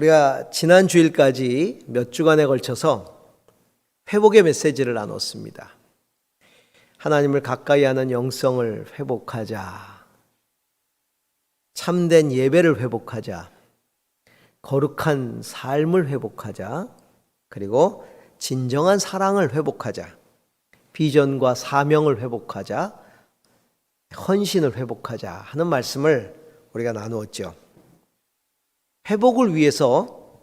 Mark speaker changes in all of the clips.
Speaker 1: 우리가 지난 주일까지 몇 주간에 걸쳐서 회복의 메시지를 나눴습니다. 하나님을 가까이 하는 영성을 회복하자. 참된 예배를 회복하자. 거룩한 삶을 회복하자. 그리고 진정한 사랑을 회복하자. 비전과 사명을 회복하자. 헌신을 회복하자 하는 말씀을 우리가 나누었죠. 회복을 위해서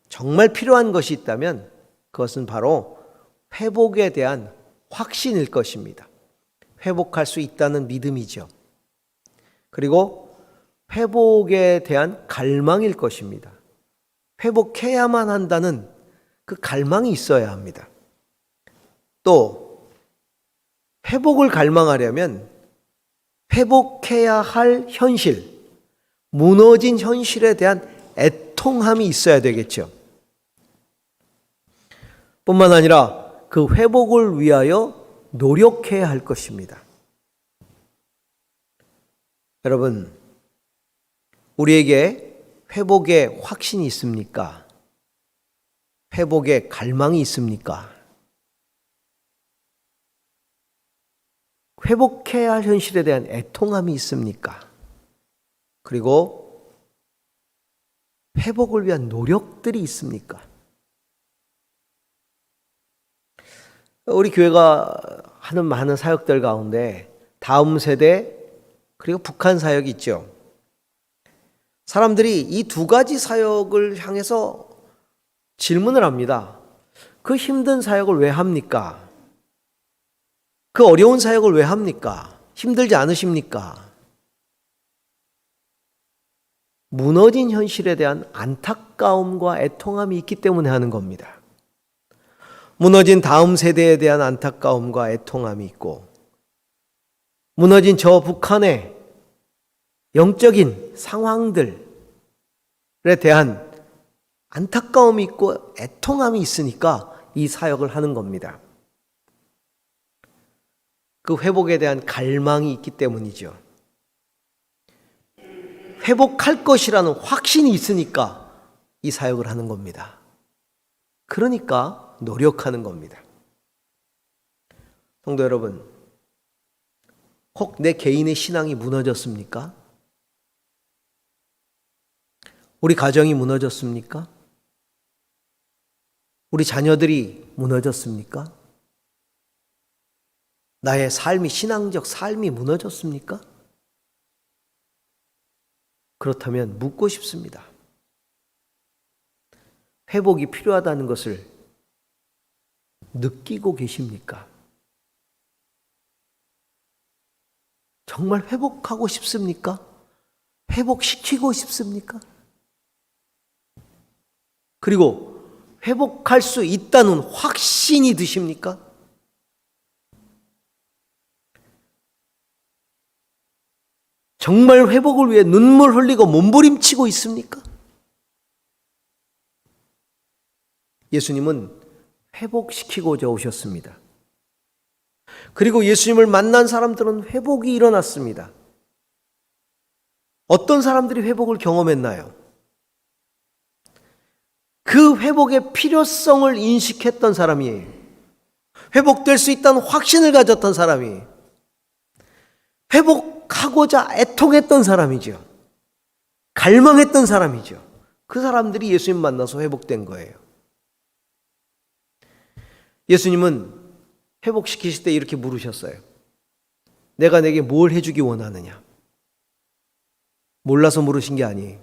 Speaker 1: 정말 필요한 것이 있다면 그것은 바로 회복에 대한 확신일 것입니다. 회복할 수 있다는 믿음이죠. 그리고 회복에 대한 갈망일 것입니다. 회복해야만 한다는 그 갈망이 있어야 합니다. 또 회복을 갈망하려면 회복해야 할 현실, 무너진 현실에 대한 애통함이 있어야 되겠죠. 뿐만 아니라 그 회복을 위하여 노력해야 할 것입니다. 여러분, 우리에게 회복의 확신이 있습니까? 회복의 갈망이 있습니까? 회복해야 할 현실에 대한 애통함이 있습니까? 그리고 회복을 위한 노력들이 있습니까? 우리 교회가 하는 많은 사역들 가운데 다음 세대 그리고 북한 사역이 있죠. 사람들이 이 두 가지 사역을 향해서 질문을 합니다. 그 힘든 사역을 왜 합니까? 그 어려운 사역을 왜 합니까? 힘들지 않으십니까? 무너진 현실에 대한 안타까움과 애통함이 있기 때문에 하는 겁니다. 무너진 다음 세대에 대한 안타까움과 애통함이 있고, 무너진 저 북한의 영적인 상황들에 대한 안타까움이 있고 애통함이 있으니까 이 사역을 하는 겁니다. 그 회복에 대한 갈망이 있기 때문이죠. 회복할 것이라는 확신이 있으니까 이 사역을 하는 겁니다. 그러니까 노력하는 겁니다. 성도 여러분, 혹 내 개인의 신앙이 무너졌습니까? 우리 가정이 무너졌습니까? 우리 자녀들이 무너졌습니까? 나의 삶이, 신앙적 삶이 무너졌습니까? 그렇다면 묻고 싶습니다. 회복이 필요하다는 것을 느끼고 계십니까? 정말 회복하고 싶습니까? 회복시키고 싶습니까? 그리고 회복할 수 있다는 확신이 드십니까? 정말 회복을 위해 눈물 흘리고 몸부림치고 있습니까? 예수님은 회복시키고자 오셨습니다. 그리고 예수님을 만난 사람들은 회복이 일어났습니다. 어떤 사람들이 회복을 경험했나요? 그 회복의 필요성을 인식했던 사람이에요. 회복될 수 있다는 확신을 가졌던 사람이, 회복하고자 애통했던 사람이죠. 갈망했던 사람이죠. 그 사람들이 예수님 만나서 회복된 거예요. 예수님은 회복시키실 때 이렇게 물으셨어요. 내가 내게 뭘 해주기 원하느냐? 몰라서 물으신 게 아니에요.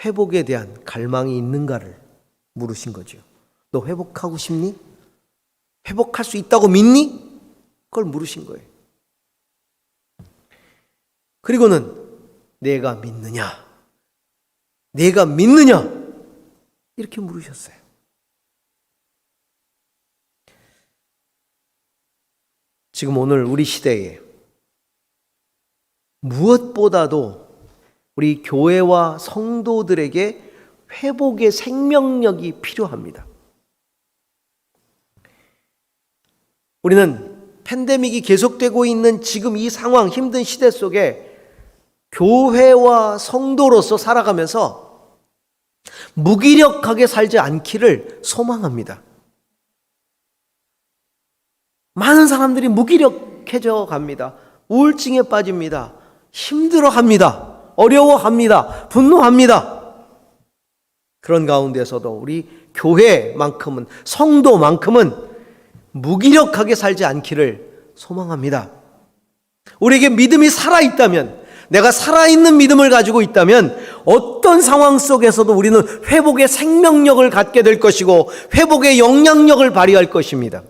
Speaker 1: 회복에 대한 갈망이 있는가를 물으신 거죠. 너 회복하고 싶니? 회복할 수 있다고 믿니? 그걸 물으신 거예요. 그리고는 내가 믿느냐? 내가 믿느냐? 이렇게 물으셨어요. 지금 오늘 우리 시대에 무엇보다도 우리 교회와 성도들에게 회복의 생명력이 필요합니다. 우리는 팬데믹이 계속되고 있는 지금 이 상황, 힘든 시대 속에 교회와 성도로서 살아가면서 무기력하게 살지 않기를 소망합니다. 많은 사람들이 무기력해져 갑니다. 우울증에 빠집니다. 힘들어합니다. 어려워합니다. 분노합니다. 그런 가운데서도 우리 교회만큼은, 성도만큼은 무기력하게 살지 않기를 소망합니다. 우리에게 믿음이 살아있다면, 내가 살아있는 믿음을 가지고 있다면 어떤 상황 속에서도 우리는 회복의 생명력을 갖게 될 것이고 회복의 영향력을 발휘할 것입니다.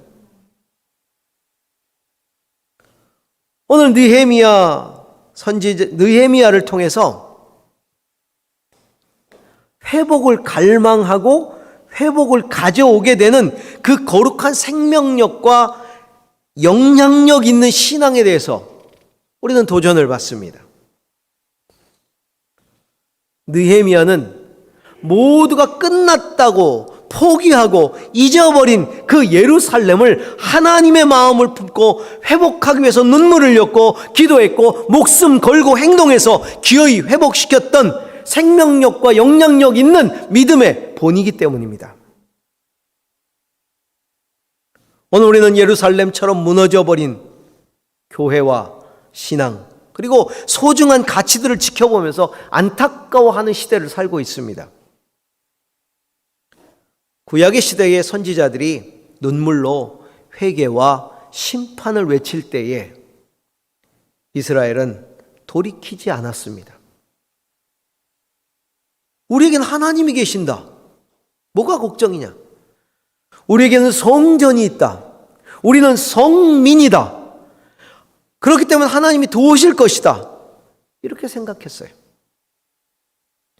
Speaker 1: 오늘 느헤미야를 통해서 회복을 갈망하고 회복을 가져오게 되는 그 거룩한 생명력과 영향력 있는 신앙에 대해서 우리는 도전을 받습니다. 느헤미야는 모두가 끝났다고 포기하고 잊어버린 그 예루살렘을 하나님의 마음을 품고 회복하기 위해서 눈물을 흘렸고 기도했고 목숨 걸고 행동해서 기어이 회복시켰던 생명력과 영향력 있는 믿음의 본이기 때문입니다. 오늘 우리는 예루살렘처럼 무너져버린 교회와 신앙, 그리고 소중한 가치들을 지켜보면서 안타까워하는 시대를 살고 있습니다. 구약의 시대의 선지자들이 눈물로 회개와 심판을 외칠 때에 이스라엘은 돌이키지 않았습니다. 우리에게는 하나님이 계신다. 뭐가 걱정이냐? 우리에게는 성전이 있다. 우리는 성민이다. 그렇기 때문에 하나님이 도우실 것이다. 이렇게 생각했어요.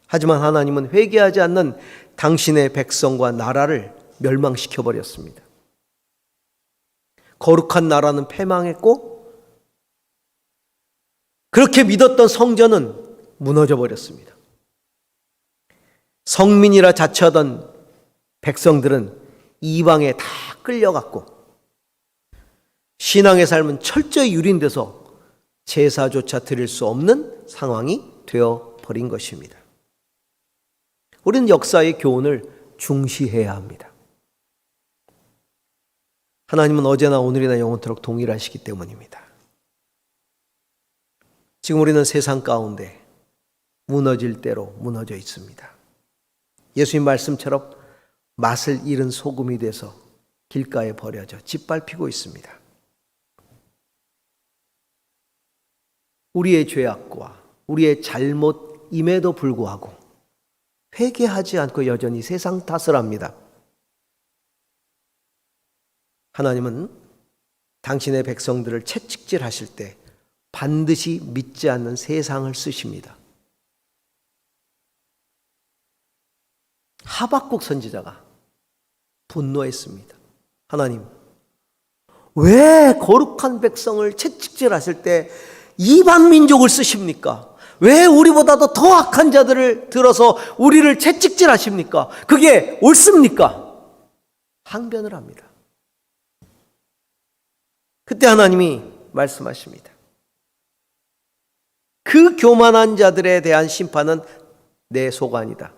Speaker 1: 하지만 하나님은 회개하지 않는 당신의 백성과 나라를 멸망시켜버렸습니다. 거룩한 나라는 패망했고 그렇게 믿었던 성전은 무너져버렸습니다. 성민이라 자처하던 백성들은 이방에 다 끌려갔고 신앙의 삶은 철저히 유린돼서 제사조차 드릴 수 없는 상황이 되어버린 것입니다. 우리는 역사의 교훈을 중시해야 합니다. 하나님은 어제나 오늘이나 영원토록 동일하시기 때문입니다. 지금 우리는 세상 가운데 무너질 대로 무너져 있습니다. 예수님 말씀처럼 맛을 잃은 소금이 돼서 길가에 버려져 짓밟히고 있습니다. 우리의 죄악과 우리의 잘못임에도 불구하고 회개하지 않고 여전히 세상 탓을 합니다. 하나님은 당신의 백성들을 채찍질하실 때 반드시 믿지 않는 세상을 쓰십니다. 하박국 선지자가 분노했습니다. 하나님, 왜 거룩한 백성을 채찍질하실 때 이방 민족을 쓰십니까? 왜 우리보다도 더 악한 자들을 들어서 우리를 채찍질하십니까? 그게 옳습니까? 항변을 합니다. 그때 하나님이 말씀하십니다. 그 교만한 자들에 대한 심판은 내 소관이다.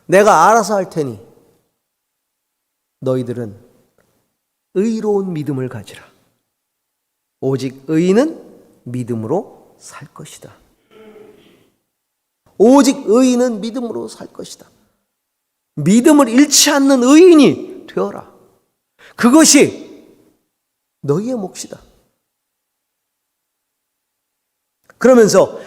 Speaker 1: 내가 알아서 할 테니 너희들은 의로운 믿음을 가지라. 오직 의인은 믿음으로 살 것이다. 오직 의인은 믿음으로 살 것이다. 믿음을 잃지 않는 의인이 되어라. 그것이 너희의 몫이다. 그러면서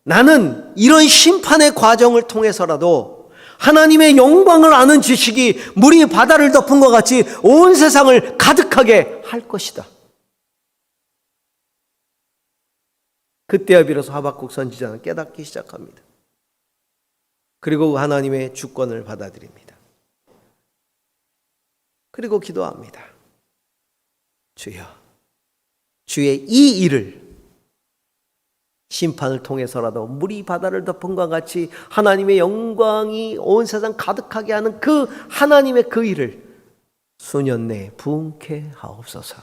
Speaker 1: 나는 이런 심판의 과정을 통해서라도 하나님의 영광을 아는 지식이 물이 바다를 덮은 것 같이 온 세상을 가득하게 할 것이다. 그때야 비로소 하박국 선지자는 깨닫기 시작합니다. 그리고 하나님의 주권을 받아들입니다. 그리고 기도합니다. 주여, 주의 이 일을 심판을 통해서라도 물이 바다를 덮은 것과 같이 하나님의 영광이 온 세상 가득하게 하는 그 하나님의 그 일을 수년 내에 부응케 하옵소서.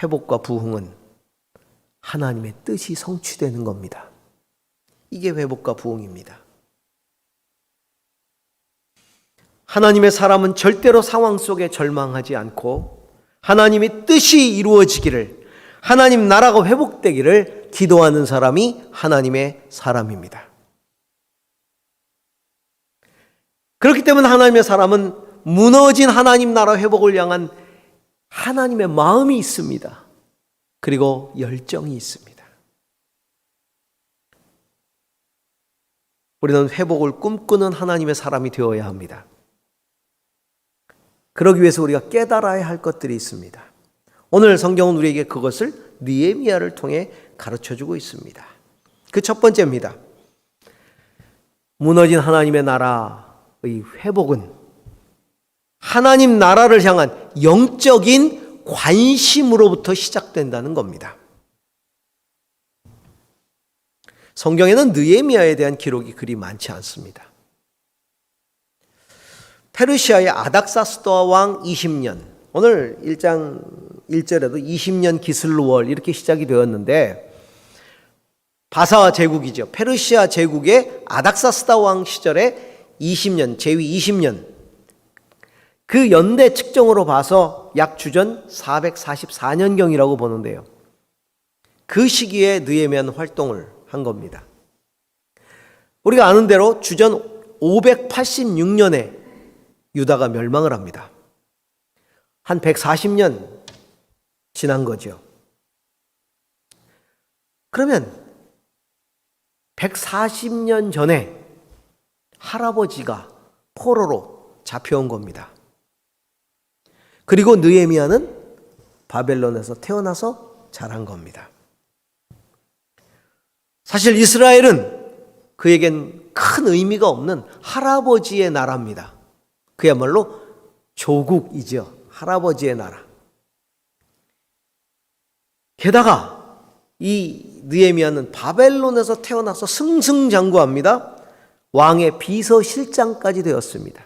Speaker 1: 회복과 부흥은 하나님의 뜻이 성취되는 겁니다. 이게 회복과 부흥입니다. 하나님의 사람은 절대로 상황 속에 절망하지 않고 하나님의 뜻이 이루어지기를, 하나님 나라가 회복되기를 기도하는 사람이 하나님의 사람입니다. 그렇기 때문에 하나님의 사람은 무너진 하나님 나라 회복을 향한 하나님의 마음이 있습니다. 그리고 열정이 있습니다. 우리는 회복을 꿈꾸는 하나님의 사람이 되어야 합니다. 그러기 위해서 우리가 깨달아야 할 것들이 있습니다. 오늘 성경은 우리에게 그것을 느헤미야를 통해 가르쳐주고 있습니다. 그 첫 번째입니다. 무너진 하나님의 나라의 회복은 하나님 나라를 향한 영적인 관심으로부터 시작된다는 겁니다. 성경에는 느헤미야에 대한 기록이 그리 많지 않습니다. 페르시아의 아닥사스다 왕 20년, 오늘 1장 1절에도 20년 기슬루월 이렇게 시작이 되었는데, 바사 제국이죠. 페르시아 제국의 아닥사스다 왕 시절에 20년, 제위 20년, 그 연대 측정으로 봐서 약 주전 444년경이라고 보는데요. 그 시기에 느헤미야는 활동을 한 겁니다. 우리가 아는 대로 주전 586년에 유다가 멸망을 합니다. 한 140년 지난 거죠. 그러면 140년 전에 할아버지가 포로로 잡혀온 겁니다. 그리고 느헤미야는 바벨론에서 태어나서 자란 겁니다. 사실 이스라엘은 그에겐 큰 의미가 없는 할아버지의 나라입니다. 그야말로 조국이죠. 할아버지의 나라. 게다가 이 느헤미야는 바벨론에서 태어나서 승승장구합니다. 왕의 비서실장까지 되었습니다.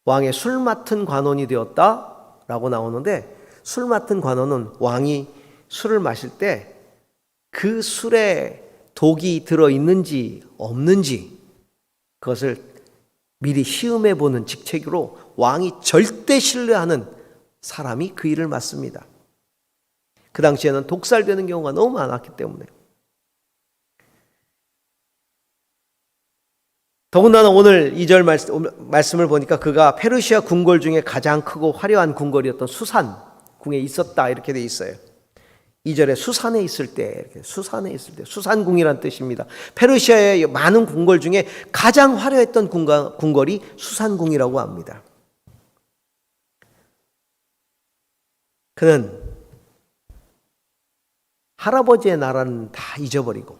Speaker 1: 왕의 술 맡은 관원이 되었다라고 나오는데, 술 맡은 관원은 왕이 술을 마실 때 그 술에 독이 들어있는지 없는지 그것을 미리 시험해 보는 직책으로 왕이 절대 신뢰하는 사람이 그 일을 맡습니다. 그 당시에는 독살되는 경우가 너무 많았기 때문에. 더군다나 오늘 2절 말씀을 보니까 그가 페르시아 궁궐 중에 가장 크고 화려한 궁궐이었던 수산 궁에 있었다 이렇게 돼 있어요. 2절에 수산에 있을 때, 수산궁이란 뜻입니다. 페르시아의 많은 궁궐 중에 가장 화려했던 궁궐이 수산궁이라고 합니다. 그는 할아버지의 나라는 다 잊어버리고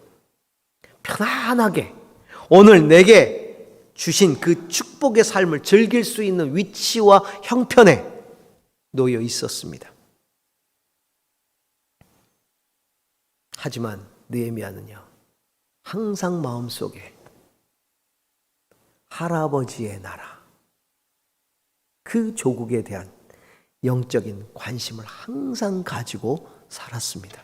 Speaker 1: 편안하게 오늘 내게 주신 그 축복의 삶을 즐길 수 있는 위치와 형편에 놓여 있었습니다. 하지만 느헤미야는요, 항상 마음속에 할아버지의 나라, 그 조국에 대한 영적인 관심을 항상 가지고 살았습니다.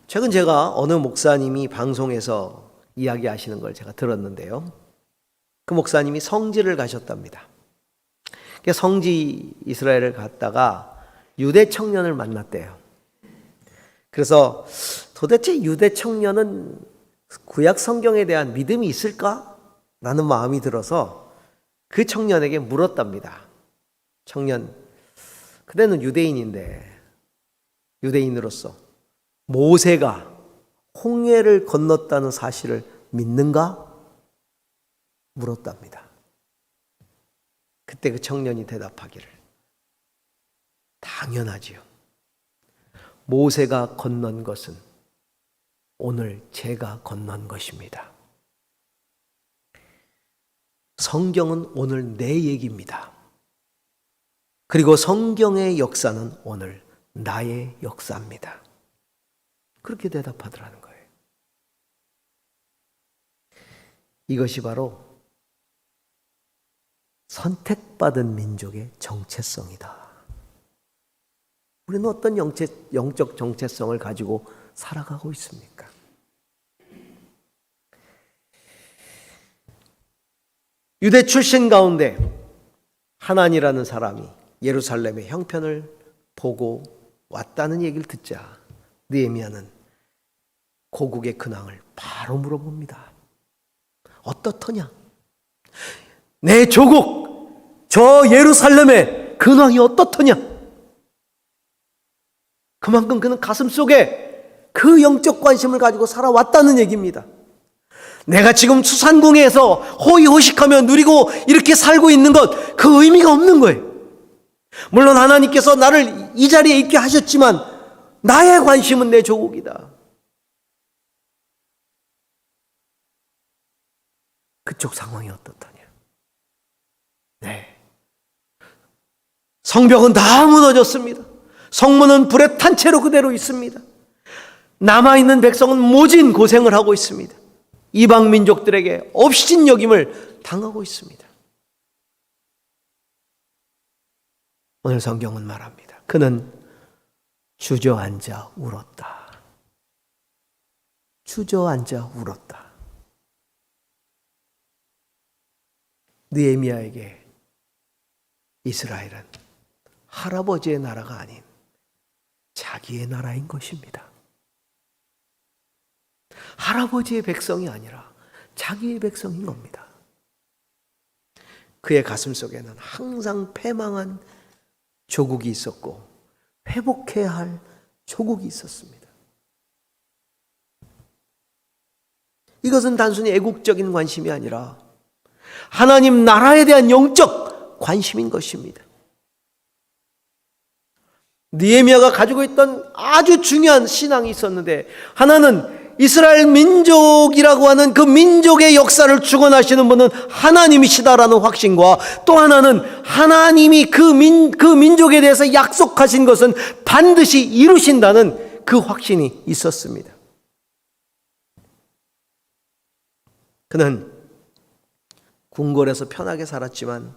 Speaker 1: 최근 제가 어느 목사님이 방송에서 이야기하시는 걸 제가 들었는데요. 그 목사님이 성지를 가셨답니다. 성지 이스라엘을 갔다가 유대 청년을 만났대요. 그래서 도대체 유대 청년은 구약 성경에 대한 믿음이 있을까? 라는 마음이 들어서 그 청년에게 물었답니다. 청년, 그대는 유대인인데 유대인으로서 모세가 홍해를 건넜다는 사실을 믿는가? 물었답니다. 그때 그 청년이 대답하기를, 당연하지요. 모세가 건넌 것은 오늘 제가 건넌 것입니다. 성경은 오늘 내 얘기입니다. 그리고 성경의 역사는 오늘 나의 역사입니다. 그렇게 대답하더라는 거예요. 이것이 바로 선택받은 민족의 정체성이다. 우리는 어떤 영적 정체성을 가지고 살아가고 있습니까? 유대 출신 가운데 하난이라는 사람이 예루살렘의 형편을 보고 왔다는 얘기를 듣자 느헤미야는 고국의 근황을 바로 물어봅니다. 어떻더냐? 내 조국 저 예루살렘의 근황이 어떻더냐? 그만큼 그는 가슴속에 그 영적 관심을 가지고 살아왔다는 얘기입니다. 내가 지금 수산궁에서 호의호식하며 누리고 이렇게 살고 있는 것, 그 의미가 없는 거예요. 물론 하나님께서 나를 이 자리에 있게 하셨지만 나의 관심은 내 조국이다. 그쪽 상황이 어떻더냐? 네. 성벽은 다 무너졌습니다. 성문은 불에 탄 채로 그대로 있습니다. 남아있는 백성은 모진 고생을 하고 있습니다. 이방 민족들에게 업신여김을 당하고 있습니다. 오늘 성경은 말합니다. 그는 주저앉아 울었다. 주저앉아 울었다. 느헤미야에게 이스라엘은 할아버지의 나라가 아닌 자기의 나라인 것입니다. 할아버지의 백성이 아니라 자기의 백성인 겁니다. 그의 가슴 속에는 항상 패망한 조국이 있었고 회복해야 할 조국이 있었습니다. 이것은 단순히 애국적인 관심이 아니라 하나님 나라에 대한 영적 관심인 것입니다. 느헤미야가 가지고 있던 아주 중요한 신앙이 있었는데, 하나는 이스라엘 민족이라고 하는 그 민족의 역사를 주관하시는 분은 하나님이시다라는 확신과, 또 하나는 하나님이 그 민족에 대해서 약속하신 것은 반드시 이루신다는 그 확신이 있었습니다. 그는 궁궐에서 편하게 살았지만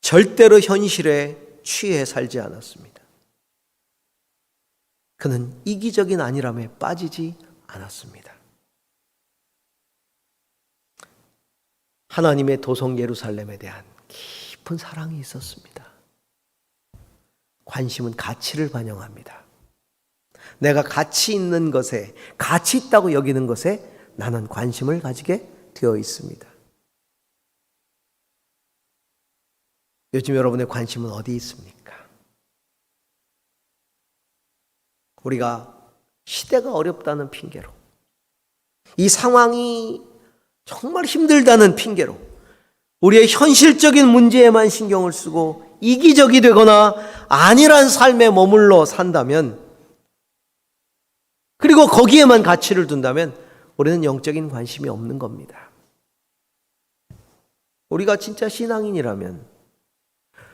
Speaker 1: 절대로 현실에 취해 살지 않았습니다. 그는 이기적인 안일함에 빠지지 않았습니다. 하나님의 도성 예루살렘에 대한 깊은 사랑이 있었습니다. 관심은 가치를 반영합니다. 내가 가치 있는 것에, 가치 있다고 여기는 것에 나는 관심을 가지게 되어 있습니다. 요즘 여러분의 관심은 어디 있습니까? 우리가 시대가 어렵다는 핑계로, 이 상황이 정말 힘들다는 핑계로 우리의 현실적인 문제에만 신경을 쓰고 이기적이 되거나 안일한 삶에 머물러 산다면, 그리고 거기에만 가치를 둔다면 우리는 영적인 관심이 없는 겁니다. 우리가 진짜 신앙인이라면,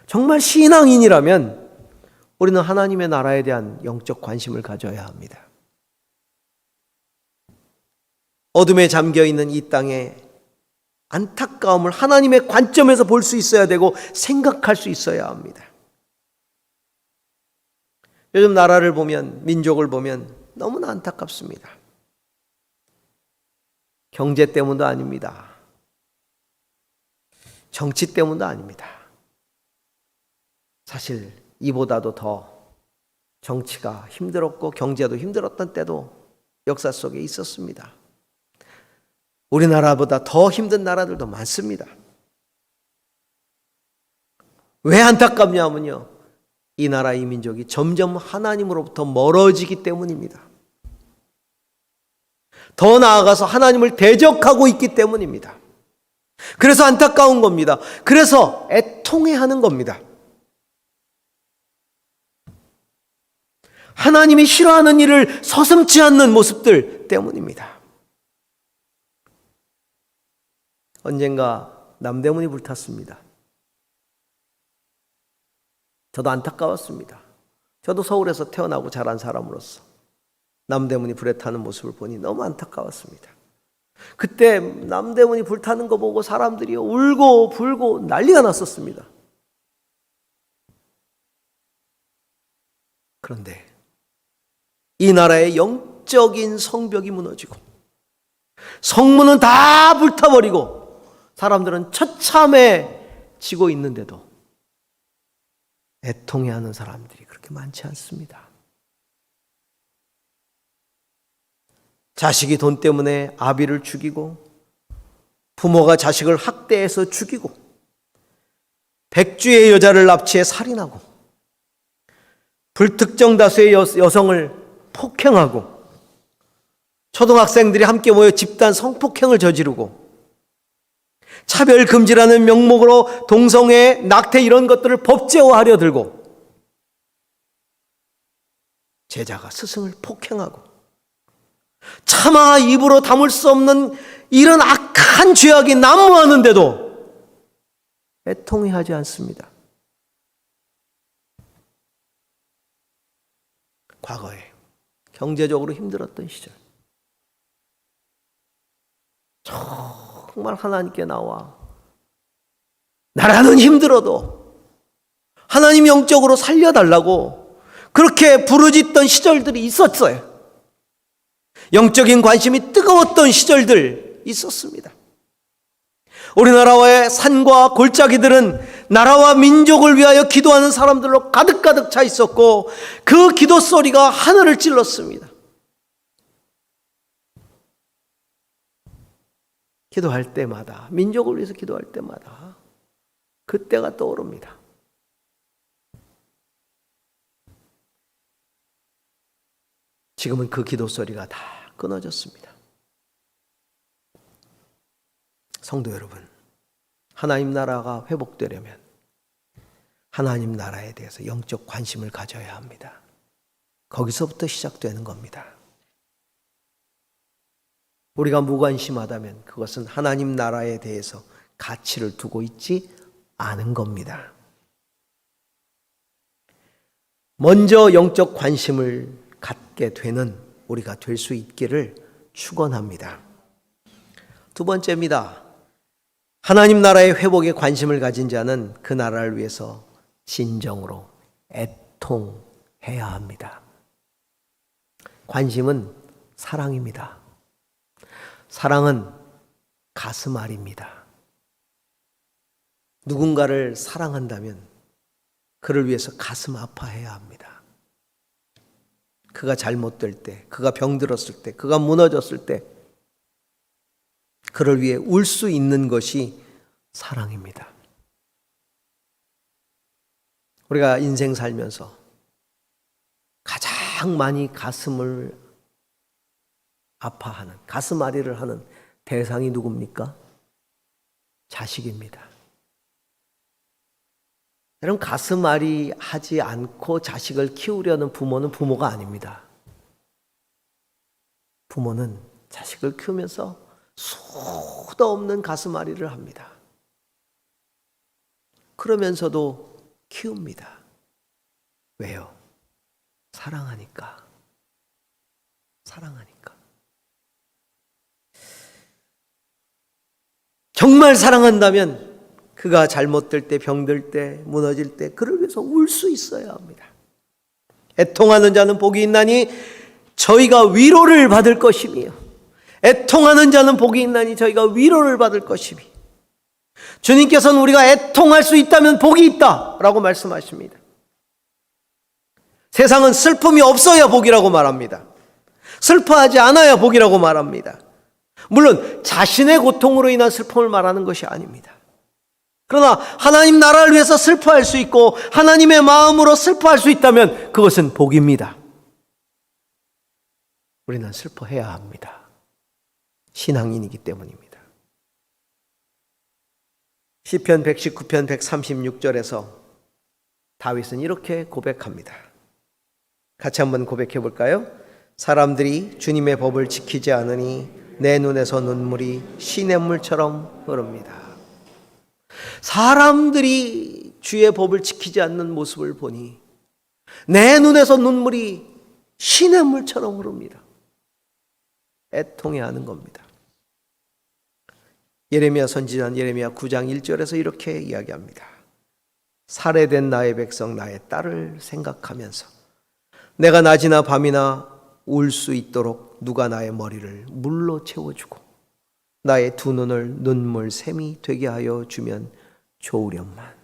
Speaker 1: 정말 신앙인이라면 우리는 하나님의 나라에 대한 영적 관심을 가져야 합니다. 어둠에 잠겨있는 이 땅에 안타까움을 하나님의 관점에서 볼 수 있어야 되고 생각할 수 있어야 합니다. 요즘 나라를 보면, 민족을 보면 너무나 안타깝습니다. 경제 때문도 아닙니다. 정치 때문도 아닙니다. 사실 이보다도 더 정치가 힘들었고 경제도 힘들었던 때도 역사 속에 있었습니다. 우리나라보다 더 힘든 나라들도 많습니다. 왜 안타깝냐면요, 이 나라, 이 민족이 점점 하나님으로부터 멀어지기 때문입니다. 더 나아가서 하나님을 대적하고 있기 때문입니다. 그래서 안타까운 겁니다. 그래서 애통해하는 겁니다. 하나님이 싫어하는 일을 서슴지 않는 모습들 때문입니다. 언젠가 남대문이 불탔습니다. 저도 안타까웠습니다. 저도 서울에서 태어나고 자란 사람으로서 남대문이 불에 타는 모습을 보니 너무 안타까웠습니다. 그때 남대문이 불타는 거 보고 사람들이 울고 불고 난리가 났었습니다. 그런데 이 나라의 영적인 성벽이 무너지고 성문은 다 불타버리고 사람들은 처참해지고 있는데도 애통해하는 사람들이 그렇게 많지 않습니다. 자식이 돈 때문에 아비를 죽이고 부모가 자식을 학대해서 죽이고 백주의 여자를 납치해 살인하고 불특정 다수의 여성을 폭행하고 초등학생들이 함께 모여 집단 성폭행을 저지르고 차별금지라는 명목으로 동성애, 낙태 이런 것들을 법제화하려 들고 제자가 스승을 폭행하고 차마 입으로 담을 수 없는 이런 악한 죄악이 난무하는데도 애통해하지 않습니다. 과거에 경제적으로 힘들었던 시절 정말 하나님께 나와 나라는 힘들어도 하나님 영적으로 살려달라고 그렇게 부르짖던 시절들이 있었어요. 영적인 관심이 뜨거웠던 시절들 있었습니다. 우리나라의 산과 골짜기들은 나라와 민족을 위하여 기도하는 사람들로 가득가득 차 있었고 그 기도 소리가 하늘을 찔렀습니다. 기도할 때마다, 민족을 위해서 기도할 때마다 그때가 떠오릅니다. 지금은 그 기도 소리가 다 끊어졌습니다. 성도 여러분, 하나님 나라가 회복되려면 하나님 나라에 대해서 영적 관심을 가져야 합니다. 거기서부터 시작되는 겁니다. 우리가 무관심하다면 그것은 하나님 나라에 대해서 가치를 두고 있지 않은 겁니다. 먼저 영적 관심을 갖게 되는 우리가 될 수 있기를 축원합니다. 두 번째입니다. 하나님 나라의 회복에 관심을 가진 자는 그 나라를 위해서 진정으로 애통해야 합니다. 관심은 사랑입니다. 사랑은 가슴앓이입니다. 누군가를 사랑한다면 그를 위해서 가슴 아파해야 합니다. 그가 잘못될 때, 그가 병들었을 때, 그가 무너졌을 때 그를 위해 울 수 있는 것이 사랑입니다. 우리가 인생 살면서 가장 많이 가슴을 아파하는, 가슴앓이를 하는 대상이 누굽니까? 자식입니다. 여러분, 가슴앓이 하지 않고 자식을 키우려는 부모는 부모가 아닙니다. 부모는 자식을 키우면서 수도 없는 가슴앓이를 합니다. 그러면서도 키웁니다. 왜요? 사랑하니까. 사랑하니까. 정말 사랑한다면 그가 잘못될 때, 병들 때, 무너질 때 그를 위해서 울 수 있어야 합니다. 애통하는 자는 복이 있나니 저희가 위로를 받을 것이며 애통하는 자는 복이 있나니 저희가 위로를 받을 것이며 주님께서는 우리가 애통할 수 있다면 복이 있다라고 말씀하십니다. 세상은 슬픔이 없어야 복이라고 말합니다. 슬퍼하지 않아야 복이라고 말합니다. 물론 자신의 고통으로 인한 슬픔을 말하는 것이 아닙니다. 그러나 하나님 나라를 위해서 슬퍼할 수 있고 하나님의 마음으로 슬퍼할 수 있다면 그것은 복입니다. 우리는 슬퍼해야 합니다. 신앙인이기 때문입니다. 시편 119편 136절에서 다윗은 이렇게 고백합니다. 같이 한번 고백해 볼까요? 사람들이 주님의 법을 지키지 않으니 내 눈에서 눈물이 시냇물처럼 흐릅니다. 사람들이 주의 법을 지키지 않는 모습을 보니 내 눈에서 눈물이 시냇물처럼 흐릅니다. 애통해하는 겁니다. 예레미야 선지자 예레미야 9장 1절에서 이렇게 이야기합니다. 살해된 나의 백성 나의 딸을 생각하면서 내가 낮이나 밤이나 울 수 있도록 누가 나의 머리를 물로 채워주고 나의 두 눈을 눈물샘이 되게 하여 주면 좋으련만.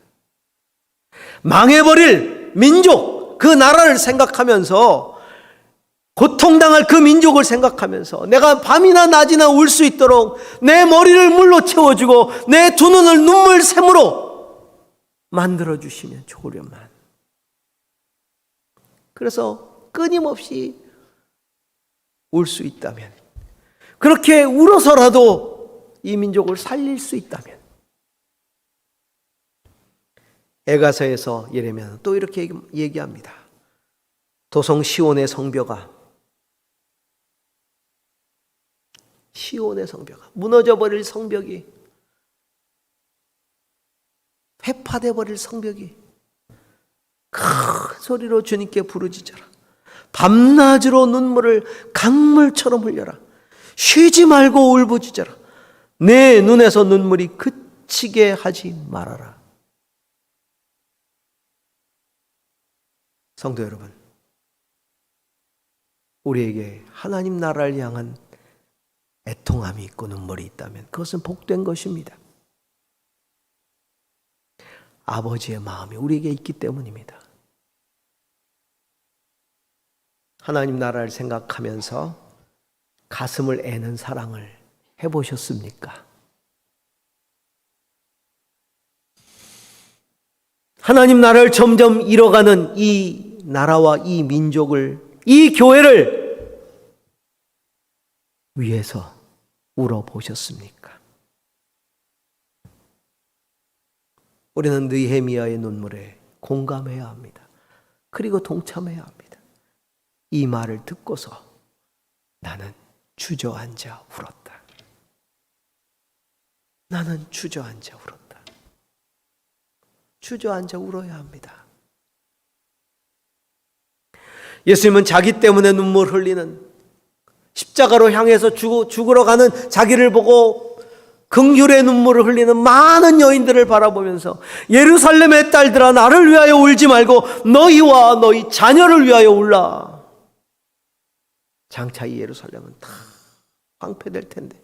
Speaker 1: 망해버릴 민족, 그 나라를 생각하면서, 고통당할 그 민족을 생각하면서 내가 밤이나 낮이나 울 수 있도록 내 머리를 물로 채워주고 내 두 눈을 눈물샘으로 만들어주시면 좋으련만. 그래서 끊임없이 울 수 있다면, 그렇게 울어서라도 이 민족을 살릴 수 있다면. 에가서에서 예레미야는 또 이렇게 얘기합니다. 도성 시온의 성벽아, 시온의 성벽아, 무너져버릴 성벽이, 회파돼버릴 성벽이 큰 소리로 주님께 부르짖어라. 밤낮으로 눈물을 강물처럼 흘려라. 쉬지 말고 울부짖어라. 내 눈에서 눈물이 그치게 하지 말아라. 성도 여러분, 우리에게 하나님 나라를 향한 애통함이 있고 눈물이 있다면 그것은 복된 것입니다. 아버지의 마음이 우리에게 있기 때문입니다. 하나님 나라를 생각하면서 가슴을 애는 사랑을 해보셨습니까? 하나님 나라를 점점 잃어가는 이 나라와 이 민족을, 이 교회를 위해서 울어보셨습니까? 우리는 느헤미야의 눈물에 공감해야 합니다. 그리고 동참해야 합니다. 이 말을 듣고서 나는 주저앉아 울었다. 나는 주저앉아 울었다. 주저앉아 울어야 합니다. 예수님은 자기 때문에 눈물 흘리는, 십자가로 향해서 죽으러 가는 자기를 보고 긍휼의 눈물을 흘리는 많은 여인들을 바라보면서 예루살렘의 딸들아, 나를 위하여 울지 말고 너희와 너희 자녀를 위하여 울라. 장차 이 예루살렘은 다 황폐될 텐데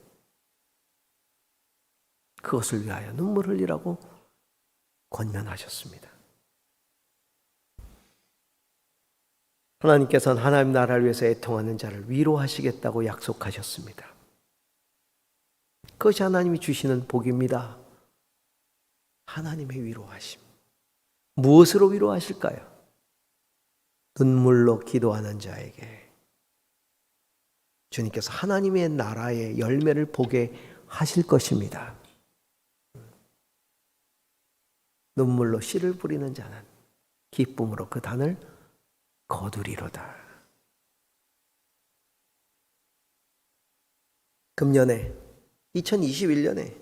Speaker 1: 그것을 위하여 눈물 흘리라고 권면하셨습니다. 하나님께서는 하나님 나라를 위해서 애통하는 자를 위로하시겠다고 약속하셨습니다. 그것이 하나님이 주시는 복입니다. 하나님의 위로하심. 무엇으로 위로하실까요? 눈물로 기도하는 자에게 주님께서 하나님의 나라의 열매를 보게 하실 것입니다. 눈물로 씨를 뿌리는 자는 기쁨으로 그 단을 거두리로다. 금년에 2021년에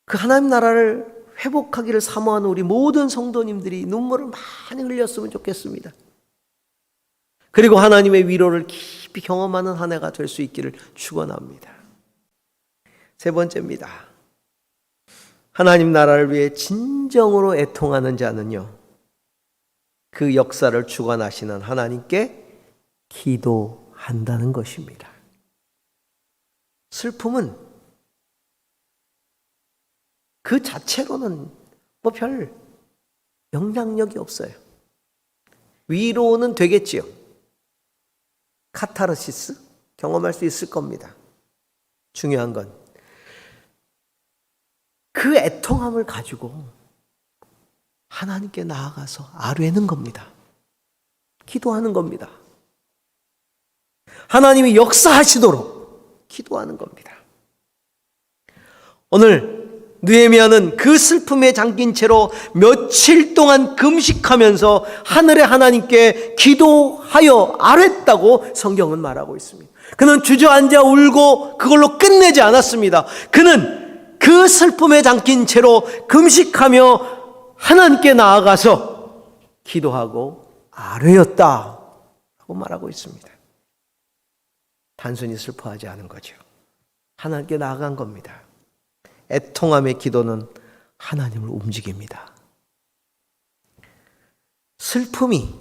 Speaker 1: 그 하나님 나라를 회복하기를 사모하는 우리 모든 성도님들이 눈물을 많이 흘렸으면 좋겠습니다. 그리고 하나님의 위로를 깊이 경험하는 한 해가 될 수 있기를 축원합니다. 세 번째입니다. 하나님 나라를 위해 진정으로 애통하는 자는요, 그 역사를 주관하시는 하나님께 기도한다는 것입니다. 슬픔은 그 자체로는 뭐 별 영향력이 없어요. 위로는 되겠지요. 카타르시스 경험할 수 있을 겁니다. 중요한 건 그 애통함을 가지고 하나님께 나아가서 아뢰는 겁니다. 기도하는 겁니다. 하나님이 역사하시도록 기도하는 겁니다. 오늘 느헤미야는 그 슬픔에 잠긴 채로 며칠 동안 금식하면서 하늘의 하나님께 기도하여 아뢰었다고 성경은 말하고 있습니다. 그는 주저앉아 울고 그걸로 끝내지 않았습니다. 그는 그 슬픔에 잠긴 채로 금식하며 하나님께 나아가서 기도하고 아뢰었다고 말하고 있습니다. 단순히 슬퍼하지 않은 거죠. 하나님께 나아간 겁니다. 애통함의 기도는 하나님을 움직입니다. 슬픔이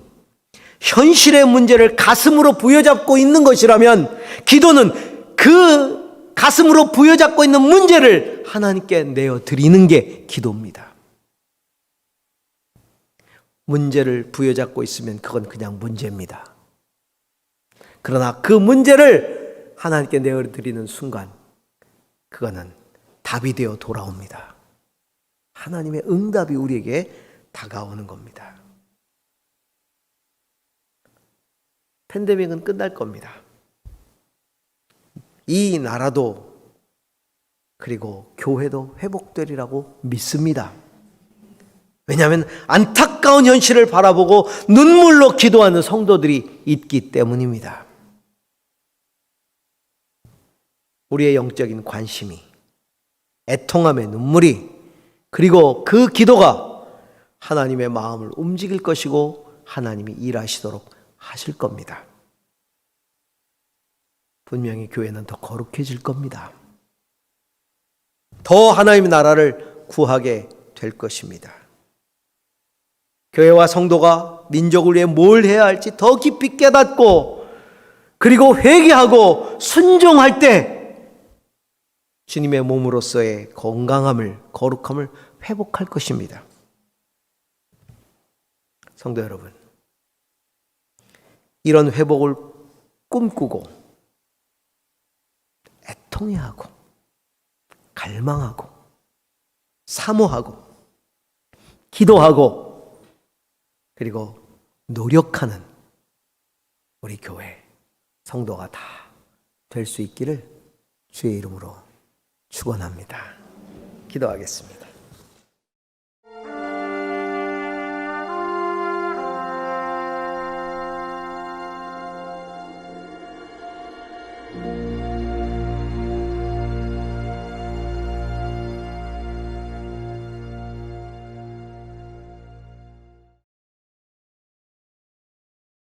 Speaker 1: 현실의 문제를 가슴으로 부여잡고 있는 것이라면 기도는 그 가슴으로 부여잡고 있는 문제를 하나님께 내어드리는 게 기도입니다. 문제를 부여잡고 있으면 그건 그냥 문제입니다. 그러나 그 문제를 하나님께 내어드리는 순간 그거는 답이 되어 돌아옵니다. 하나님의 응답이 우리에게 다가오는 겁니다. 팬데믹은 끝날 겁니다. 이 나라도 그리고 교회도 회복되리라고 믿습니다. 왜냐하면 안타까운 현실을 바라보고 눈물로 기도하는 성도들이 있기 때문입니다. 우리의 영적인 관심이, 애통함의 눈물이, 그리고 그 기도가 하나님의 마음을 움직일 것이고 하나님이 일하시도록 하실 겁니다. 분명히 교회는 더 거룩해질 겁니다. 더 하나님의 나라를 구하게 될 것입니다. 교회와 성도가 민족을 위해 뭘 해야 할지 더 깊이 깨닫고 그리고 회개하고 순종할 때 주님의 몸으로서의 건강함을, 거룩함을 회복할 것입니다. 성도 여러분, 이런 회복을 꿈꾸고 애통해하고 갈망하고 사모하고 기도하고 그리고 노력하는 우리 교회 성도가 다 될 수 있기를 주의 이름으로 축원합니다. 기도하겠습니다.